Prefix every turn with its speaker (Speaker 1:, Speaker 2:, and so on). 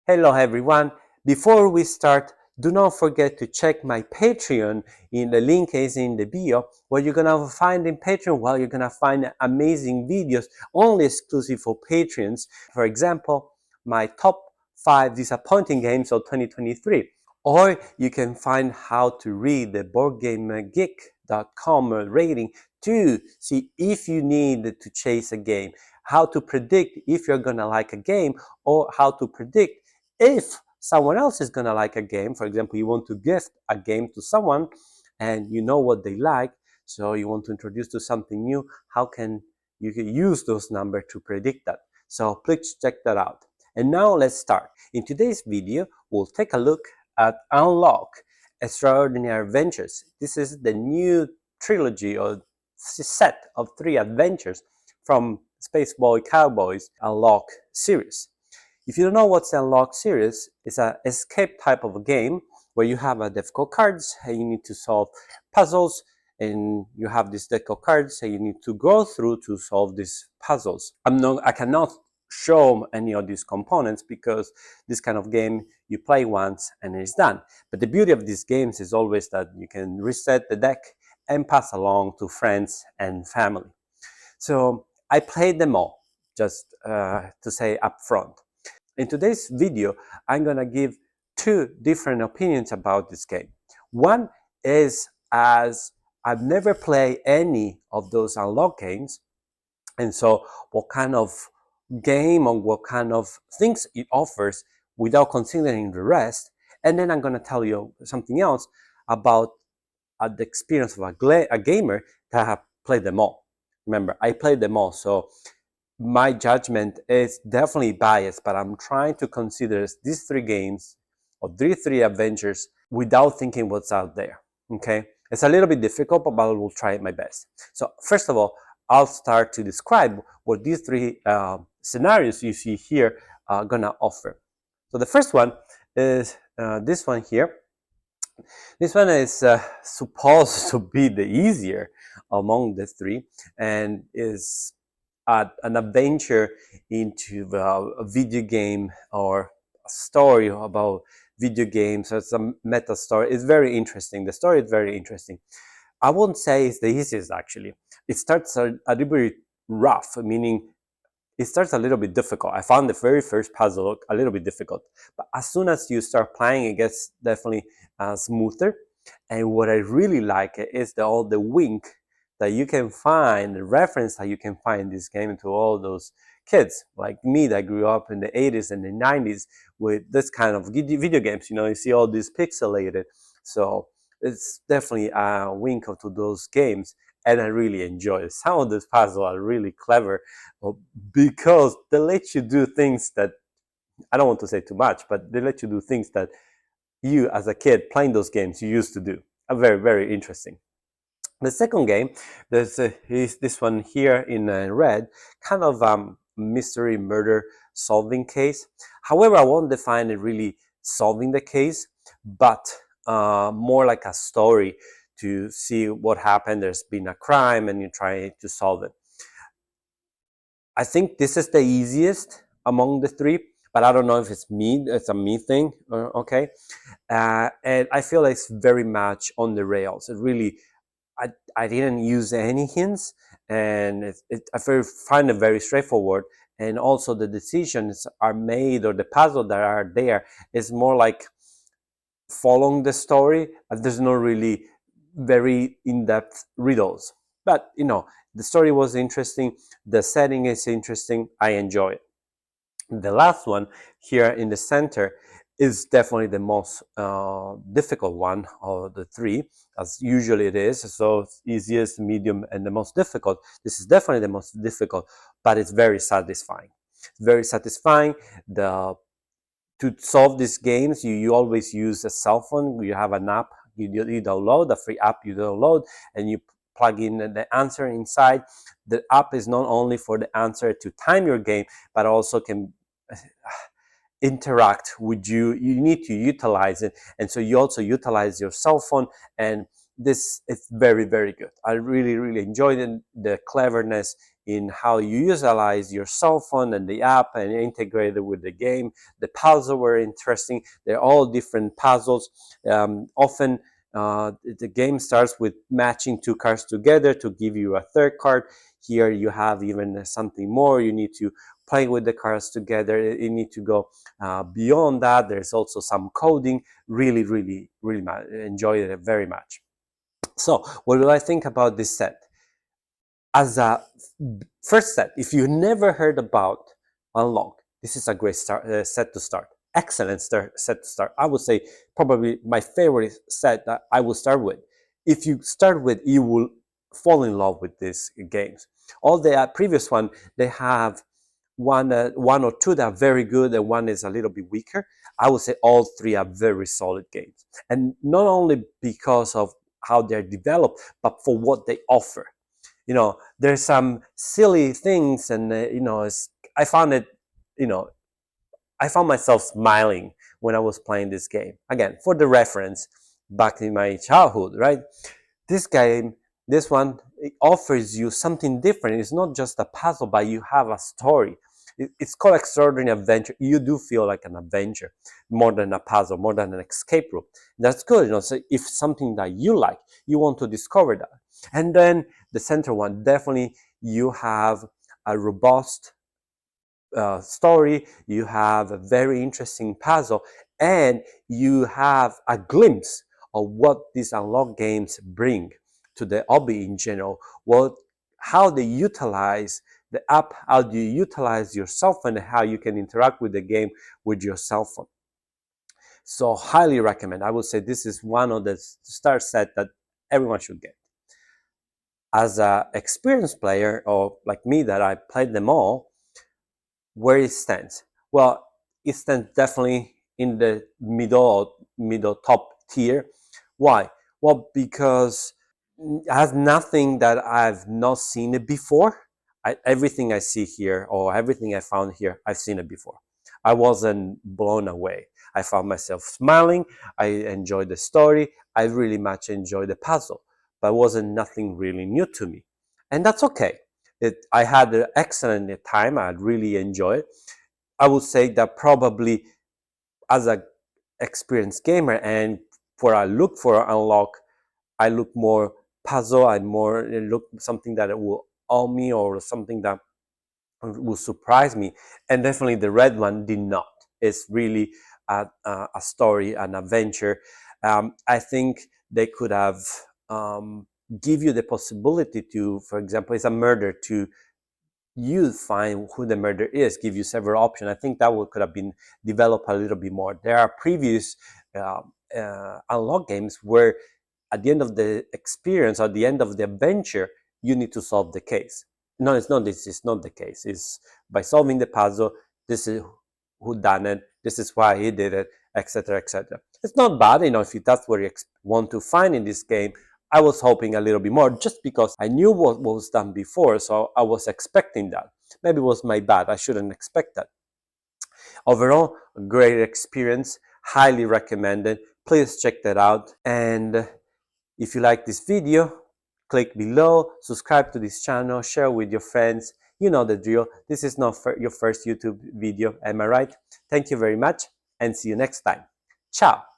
Speaker 1: Hello everyone. Before we start, do not forget to check my Patreon. The link is in the bio. What you're gonna find in Patreon, well, you're gonna find amazing videos only exclusive for Patreons. For example, my top 5 disappointing games of 2023. Or you can find how to read the BoardGameGeek.com rating to see if you need to chase a game, how to predict if you're gonna like a game, or how to predict if someone else is gonna like a game. For example, you want to gift a game to someone and you know what they like, so you want to introduce to something new. How can you use those numbers to predict that? So please check that out. And now let's start. In today's video, we'll take a look at Unlock Extraordinary Adventures. This is the new trilogy or set of 3 adventures from Spaceboy Cowboys Unlock series. If you don't know what's the Unlock series, it's an escape type of a game where you have a deck of cards and you need to solve puzzles, and you have this deck of cards and you need to go through to solve these puzzles. I cannot show any of these components because this kind of game you play once and it's done. But the beauty of these games is always that you can reset the deck and pass along to friends and family. So I played them all, just to say up front. In today's video, I'm gonna give 2 different opinions about this game. One is, as I've never played any of those Unlock games, and so what kind of game or what kind of things it offers without considering the rest. And then I'm gonna tell you something else about the experience of a gamer that have played them all. Remember, I played them all, so my judgment is definitely biased, but I'm trying to consider these 3 games or these 3 adventures without thinking what's out there. Okay, it's a little bit difficult, but I will try my best. So first of all, I'll start to describe what these 3 scenarios you see here are gonna offer. So the first one is this one here. This one is supposed to be the easier among the 3 and is an adventure into a video game or a story about video games. So it's a meta story. It's very interesting. The story is very interesting. I won't say it's the easiest, actually. It starts a little bit rough, meaning it starts a little bit difficult. I found the very first puzzle a little bit difficult, but as soon as you start playing, it gets definitely smoother. And what I really like is all the wink that you can find, the reference that you can find in this game to all those kids like me that grew up in the 80s and the 90s with this kind of video games. You see all these pixelated. So it's definitely a wink to those games, and I really enjoy it. Some of these puzzles are really clever because they let you do things that, I don't want to say too much, but they let you do things that you as a kid playing those games you used to do. Very, very interesting. The second game, is this one here in red, kind of mystery murder solving case. However, I won't define it really solving the case, but more like a story to see what happened. There's been a crime and you try to solve it. I think this is the easiest among the 3, but I don't know if it's a me thing, okay? And I feel like it's very much on the rails. It really, I didn't use any hints, and I find it very straightforward. And also the decisions are made, or the puzzle that are there is more like following the story. There's no really very in-depth riddles, but the story was interesting, the setting is interesting, I enjoy it. The last one here in the center is definitely the most difficult one of the 3, as usually it is. So easiest, medium, and the most difficult. This is definitely the most difficult, but it's very satisfying. It's very satisfying. To solve these games, you always use a cell phone. You have an app you download, a free app you download, and you plug in the answer inside. The app is not only for the answer to time your game, but also can interact with you. You need to utilize it, and so you also utilize your cell phone, and this is very, very good. I really, really enjoyed it, the cleverness in how you utilize your cell phone and the app and integrate it with the game. The puzzles were interesting. They're all different puzzles. Often the game starts with matching two cards together to give you a third card. Here you have even something more. You need to play with the cards together. You need to go beyond that. There's also some coding. Really, really, really enjoyed it very much. So what do I think about this set? As a first set, if you never heard about Unlock, this is a great set to start. Excellent set to start. I would say probably my favorite set that I will start with. If you start with, you will fall in love with these games. All the previous one, they have one or two that are very good and one is a little bit weaker. I would say all three are very solid games, and not only because of how they're developed, but for what they offer. There's some silly things, and I found it, I found myself smiling when I was playing this game. Again, for the reference, back in my childhood, right? This game, this one, it offers you something different. It's not just a puzzle, but you have a story. It's called Extraordinary Adventure. You do feel like an adventure more than a puzzle, more than an escape room. That's good. So if something that you like, you want to discover that. And then the center one, definitely you have a robust story, you have a very interesting puzzle, and you have a glimpse of what these Unlock games bring to the hobby in general. How they utilize the app, how do you utilize your cell phone, and how you can interact with the game with your cell phone. So highly recommend. I would say this is one of the start set that everyone should get. As an experienced player, or like me that I played them all, where it stands? Well, it stands definitely in the middle top tier. Why? Well, because it has nothing that I've not seen it before. Everything I see here, or everything I found here, I've seen it before. I wasn't blown away. I found myself smiling. I enjoyed the story. I really much enjoyed the puzzle, but it wasn't nothing really new to me, and that's okay. I had an excellent time. I really enjoyed it. I would say that probably as an experienced gamer, and for I look for Unlock, I look more puzzle. I more look something that will awe me, or something that will surprise me. And definitely the red one did not. It's really a story, an adventure. I think they could have give you the possibility to, for example, it's a murder, to you find who the murderer is, give you several options. I think that could have been developed a little bit more. There are previous Unlock games where at the end of the experience, or at the end of the adventure, you need to solve the case. No, it's not. This is not the case. It's by solving the puzzle. This is who done it. This is why he did it, etc., etc. It's not bad, if that's what you want to find in this game. I was hoping a little bit more, just because I knew what was done before, so I was expecting that. Maybe it was my bad. I shouldn't expect that. Overall, a great experience. Highly recommended. Please check that out. And if you like this video, click below, subscribe to this channel, share with your friends. You know the drill. This is not your first YouTube video, am I right? Thank you very much, and see you next time. Ciao!